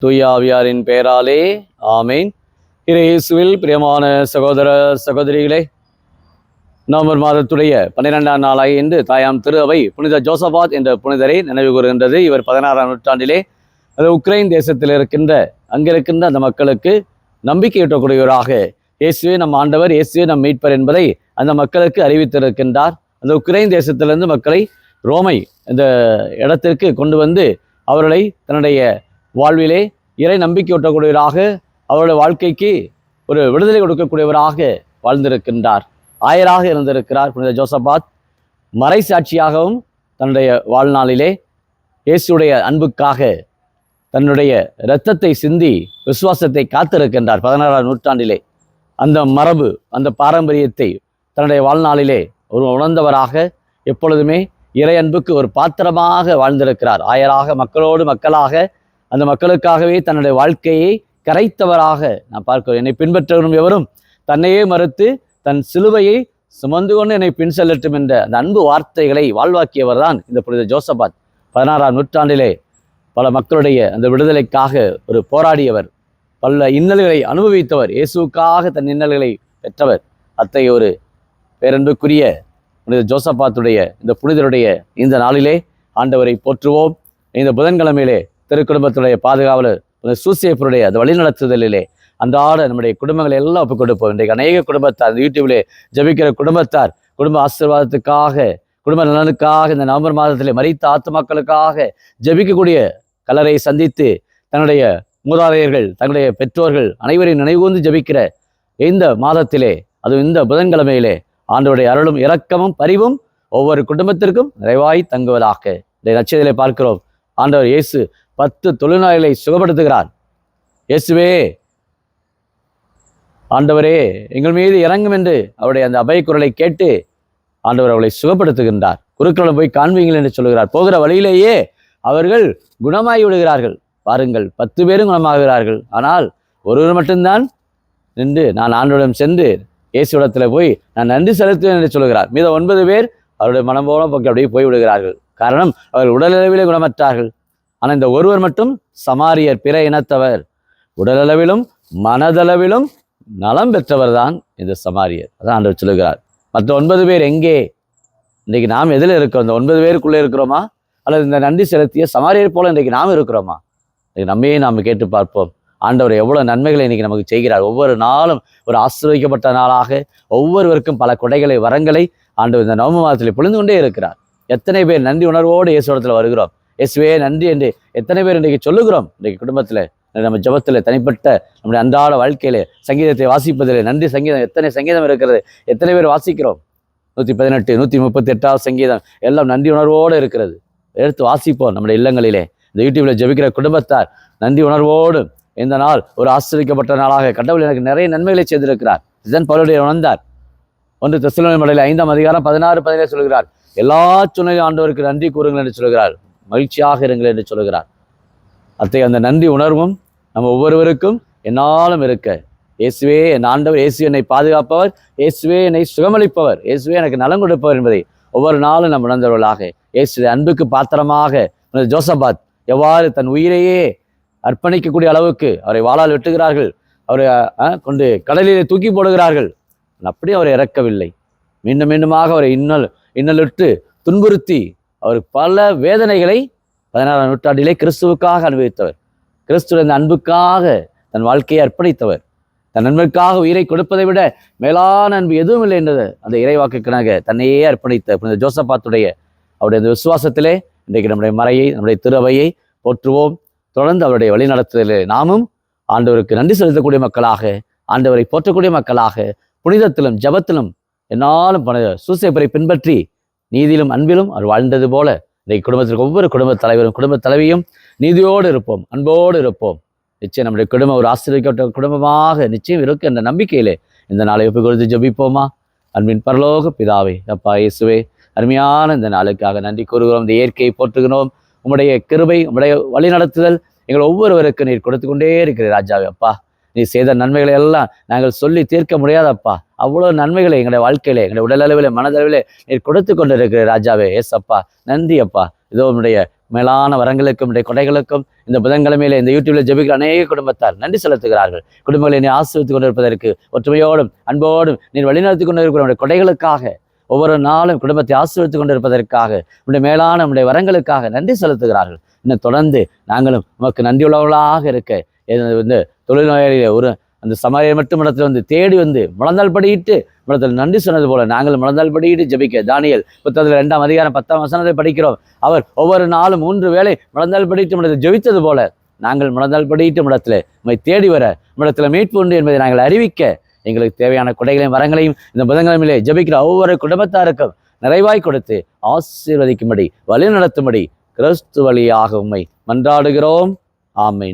தூய ஆவியாரின் பெயராலே ஆமேன். இயேசுவில் பிரியமான சகோதர சகோதரிகளே, நவம்பர் மாதத்துடைய 12ஆம் நாளாக இன்று தாயாம் திரு அவை புனித ஜோசபாத் என்ற புனிதரை நினைவு கூறுகின்றது. இவர் 16ஆம் நூற்றாண்டிலே உக்ரைன் தேசத்தில் அங்கிருக்கின்ற அந்த மக்களுக்கு நம்பிக்கையூட்டக்கூடியவராக இயேசுவே நம் ஆண்டவர், இயேசுவே நம் மீட்பர் என்பதை அந்த மக்களுக்கு அறிவித்திருக்கின்றார். அந்த உக்ரைன் தேசத்திலிருந்து மக்களை ரோமை இந்த இடத்திற்கு கொண்டு வந்து அவர்களை தன்னுடைய வாழ்விலே இறை நம்பிக்கையூட்டக்கூடியவராக, அவருடைய வாழ்க்கைக்கு ஒரு விடுதலை கொடுக்கக்கூடியவராக வாழ்ந்திருக்கின்றார். ஆயராக இருந்திருக்கிறார் புனித ஜோசபாத். மறைசாட்சியாகவும் தன்னுடைய வாழ்நாளிலே இயேசுடைய அன்புக்காக தன்னுடைய இரத்தத்தை சிந்தி விசுவாசத்தை காத்திருக்கின்றார். 16ஆம் நூற்றாண்டிலே அந்த மரபு, அந்த பாரம்பரியத்தை தன்னுடைய வாழ்நாளிலே ஒரு உணர்ந்தவராக எப்பொழுதுமே இறை அன்புக்கு ஒரு பாத்திரமாக வாழ்ந்திருக்கிறார். ஆயராக மக்களோடு மக்களாக அந்த மக்களுக்காகவே தன்னுடைய வாழ்க்கையை கரைத்தவராக நான் பார்க்கிறேன். என்னை பின்பற்றவரும் எவரும் தன்னையே மறுத்து தன் சிலுவையை சுமந்து கொண்டு என்னை பின் செல்லட்டும் என்ற அந்த அன்பு வார்த்தைகளை வாழ்வாக்கியவர் தான் இந்த புனித ஜோசபாத். 16ஆம் நூற்றாண்டிலே பல மக்களுடைய அந்த விடுதலைக்காக ஒரு போராடியவர், பல இன்னல்களை அனுபவித்தவர், இயேசுக்காக தன் இன்னல்களை பெற்றவர். அத்தகைய ஒரு பேரன்புக்குரிய புனித ஜோசபாத்துடைய இந்த புனிதருடைய இந்த நாளிலே ஆண்டவரை போற்றுவோம். இந்த புதன்கிழமையிலே திருக்குடும்பத்துடைய பாதுகாவலர் சூசேப்பருடைய அந்த வழிநடத்துதலிலே அன்றாட நம்முடைய குடும்பங்களை எல்லாம் ஒப்புக் கொடுப்போம். இன்றைக்கு அநேக குடும்பத்தார் இந்த யூடியூபிலே ஜபிக்கிற குடும்பத்தார் குடும்ப ஆசீர்வாதத்துக்காக, குடும்ப நலனுக்காக, இந்த நவம்பர் மாதத்திலே மரித்த ஆத்துமக்களுக்காக ஜபிக்கக்கூடிய கலரை சந்தித்து தன்னுடைய மூதாதையர்கள், தங்களுடைய பெற்றோர்கள் அனைவரையும் நினைவுகூர்ந்து ஜபிக்கிற இந்த மாதத்திலே, அதுவும் இந்த புதன்கிழமையிலே ஆண்டவருடைய அருளும் இரக்கமும் பரிவும் ஒவ்வொரு குடும்பத்திற்கும் நிறைவாய் தங்குவதாக. இந்த நட்சத்திரத்திலே பார்க்கிறோம், ஆண்டவர் இயேசு 10 தொழுநோயாளிகளை சுகப்படுத்துகிறார். இயேசுவே ஆண்டவரே எங்கள் மீது இறங்கும் என்று அவருடைய அந்த அபய குரலை கேட்டு ஆண்டவர் அவளை சுகப்படுத்துகின்றார். குருக்களை போய் காண்பீங்கள் என்று சொல்கிறார். போகிற வழியிலேயே அவர்கள் குணமாகி விடுகிறார்கள். பாருங்கள், 10 பேரும் குணமாகிறார்கள். ஆனால் ஒருவர் மட்டும்தான் நின்று நான் ஆண்டவரிடம் சென்று இயேசுவிடத்தில் போய் நான் நன்றி செலுத்துவேன் என்று சொல்கிறார். மீத 9 பேர் அவருடைய மனம் போல பக்கம் அப்படியே போய் விடுகிறார்கள். காரணம், அவர்கள் உடலளவிலே குணமற்றார்கள். ஆனால் இந்த ஒருவர் மட்டும் சமாரியர், பிற இனத்தவர், உடலளவிலும் மனதளவிலும் நலம் பெற்றவர் தான் இந்த சமாரியர். அதான் ஆண்டவர் சொல்லுகிறார். மற்ற 9 பேர் எங்கே? இன்றைக்கு நாம் எதில் இருக்கிறோம்? இந்த 9 பேருக்குள்ளே இருக்கிறோமா, அல்லது இந்த நன்றி செலுத்திய சமாரியர் போல இன்றைக்கு நாம் இருக்கிறோமா? இன்றைக்கு நம்மையே நாம் கேட்டு பார்ப்போம். ஆண்டவர் எவ்வளோ நன்மைகளை இன்றைக்கி நமக்கு செய்கிறார். ஒவ்வொரு நாளும் ஒரு ஆசீர்வதிக்கப்பட்ட நாளாக ஒவ்வொருவருக்கும் பல கொடைகளை, வரங்களை ஆண்டவர் இந்த நவம்பர் மாதத்தில் பொழிந்து கொண்டே இருக்கிறார். எத்தனை பேர் நன்றி உணர்வோடு இயேசுவிடத்தில் வருகிறோம்? இயேசுவே நன்றி என்று எத்தனை பேர் இன்றைக்கு சொல்லுகிறோம்? இன்றைக்கு குடும்பத்தில், நம்ம ஜபத்தில், தனிப்பட்ட நம்முடைய அன்றாட வாழ்க்கையிலே, சங்கீதத்தை வாசிப்பதிலே நன்றி சங்கீதம், எத்தனை சங்கீதம் இருக்கிறது, எத்தனை பேர் வாசிக்கிறோம்? 118, 138 சங்கீதம் எல்லாம் நன்றி உணர்வோடு இருக்கிறது. எடுத்து வாசிப்போம் நம்முடைய இல்லங்களிலே. இந்த யூடியூப்பில் ஜபிக்கிற குடும்பத்தார் நன்றி உணர்வோடு இந்த நாள் ஒரு ஆசிரியக்கப்பட்ட நாளாக கடவுள் எனக்கு நிறைய நன்மைகளை செய்திருக்கிறார். இதன் பவுலுடைய உணர்ந்தார். 1 தெசலோனிக்கேயர் மடலில் 5ஆம் அதிகாரம் 16, 17 சொல்கிறார். எல்லா சூழ்நிலையும் ஆண்டவருக்கு நன்றி கூறுங்கள் என்று சொல்கிறார். மகிழ்ச்சியாக இருங்கள் என்று சொல்கிறார். அத்தகைய அந்த நன்றி உணர்வும் நம்ம ஒவ்வொருவருக்கும் என்னாலும் இருக்க, இயேசுவே என் ஆண்டவர், இயேசு என்னை பாதுகாப்பவர், இயேசுவே என்னை சுகமளிப்பவர், இயேசுவே எனக்கு நலம் கொடுப்பவர் என்பதை ஒவ்வொரு நாளும் நம்ம உணர்ந்தவர்களாக, இயேசுடைய அன்புக்கு பாத்திரமாக ஜோசபாத் எவ்வாறு தன் உயிரையே அர்ப்பணிக்கக்கூடிய அளவுக்கு அவரை வாளால் வெட்டுகிறார்கள், அவரை கொண்டு கடலிலே தூக்கி போடுகிறார்கள். அப்படி அவரை இறக்கவில்லை. மீண்டும் மீண்டுமாக அவரை இன்னலுற்று துன்புறுத்தி அவர் பல வேதனைகளை 16ஆம் நூற்றாண்டிலே கிறிஸ்துவுக்காக அனுபவித்தவர். கிறிஸ்துவின் அன்புக்காக தன் வாழ்க்கையை அர்ப்பணித்தவர். தன் அன்பிற்காக உயிரை கொடுப்பதை விட மேலான அன்பு எதுவும் இல்லை என்றது அந்த இறைவாக்குக்காக தன்னையே அர்ப்பணித்த புனித ஜோசபாத்துடைய அவருடைய அந்த விசுவாசத்திலே இன்றைக்கு நம்முடைய மறையை, நம்முடைய திருவையை போற்றுவோம். தொடர்ந்து அவருடைய வழிநடத்துதலில் நாமும் ஆண்டவருக்கு நன்றி செலுத்தக்கூடிய மக்களாக, ஆண்டவரை போற்றக்கூடிய மக்களாக, புனிதத்திலும் ஜபத்திலும் என்னாலும் சூசேப்பரை பின்பற்றி நீதியிலும் அன்பிலும் அவர் வாழ்ந்தது போல இன்றைக்கு குடும்பத்திற்கு ஒவ்வொரு குடும்ப தலைவரும், குடும்ப தலைவியும் நீதியோடு இருப்போம், அன்போடு இருப்போம். நிச்சயம் நம்முடைய குடும்பம் ஒரு ஆசீர்வதிக்கப்பட்ட குடும்பமாக நிச்சயம் இருக்கு என்ற நம்பிக்கையிலே இந்த நாளை ஒப்புக் கொடுத்து ஜபிப்போமா? அன்பின் பரலோக பிதாவே, அப்பா இயேசுவே, அருமையான இந்த நாளுக்காக நன்றி கூறுகிறோம். இந்த இயற்கையை போற்றுகிறோம். உம்முடைய கிருபை, உம்முடைய வழிநடத்துதல் எங்கள் ஒவ்வொருவருக்கு நீர் கொடுத்து கொண்டே இருக்கிற ராஜாவே. அப்பா, நீ செய்த நன்மைகளை எல்லாம் நாங்கள் சொல்லி தீர்க்க முடியாதப்பா. அவ்வளோ நன்மைகளை எங்களுடைய வாழ்க்கையிலே, எங்களுடைய உடலளவில், மனதளவில் நீர் கொடுத்து கொண்டு இருக்கிற ராஜாவே. எஸ் அப்பா, நன்றி அப்பா. இதோ உன்னுடைய மேலான வரங்களுக்கும் உடைய கொடைகளுக்கும் இந்த புதன்கிழமையில இந்த யூடியூப்ல ஜெபிக்கிற அநேக குடும்பத்தார் நன்றி செலுத்துகிறார்கள். குடும்பங்களை நீ ஆசீர்வதித்துக் கொண்டிருப்பதற்கு, ஒற்றுமையோடும் அன்போடும் நீர் வழிநடத்தி கொண்டிருக்கிற உடைய கொடைகளுக்காக, ஒவ்வொரு நாளும் குடும்பத்தை ஆசீர்வதித்துக் கொண்டிருப்பதற்காக, உடைய மேலான உடைய வரங்களுக்காக நன்றி செலுத்துகிறார்கள். இன்னும் தொடர்ந்து நாங்களும் உமக்கு நன்றியுள்ளவர்களாக இருக்க, இந்த தொழில்நோயாளியில ஒரு அந்த சமாரியர் மட்டும் இடத்துல வந்து தேடி வந்து முழந்தால் படியிட்டு இடத்துல நன்றி சொன்னது போல நாங்கள் முழந்தால் படியிட்டு ஜெபிக்க, தானியேல் புத்தகத்தில் 2ஆம் அதிகாரம் 10ஆம் வசனத்தை படிக்கிறோம். அவர் ஒவ்வொரு நாளும் 3 வேளை முழந்தால் படியிட்டு இடத்தில் ஜெபித்தது போல நாங்கள் முழந்தால் படியிட்டு இடத்துல உம்மை தேடி வர, இடத்துல மீட்பு உண்டு என்பதை நாங்கள் அறிவிக்க, எங்களுக்கு தேவையான கொடைகளையும் வரங்களையும் இந்த புதன்கிழமையிலே ஜெபிக்கிற ஒவ்வொரு குடும்பத்தாருக்கும் நிறைவாய் கொடுத்து ஆசீர்வதிக்கும்படி, வழி நடத்தும்படி கிறிஸ்து வழியாக உம்மை மன்றாடுகிறோம். ஆமென்.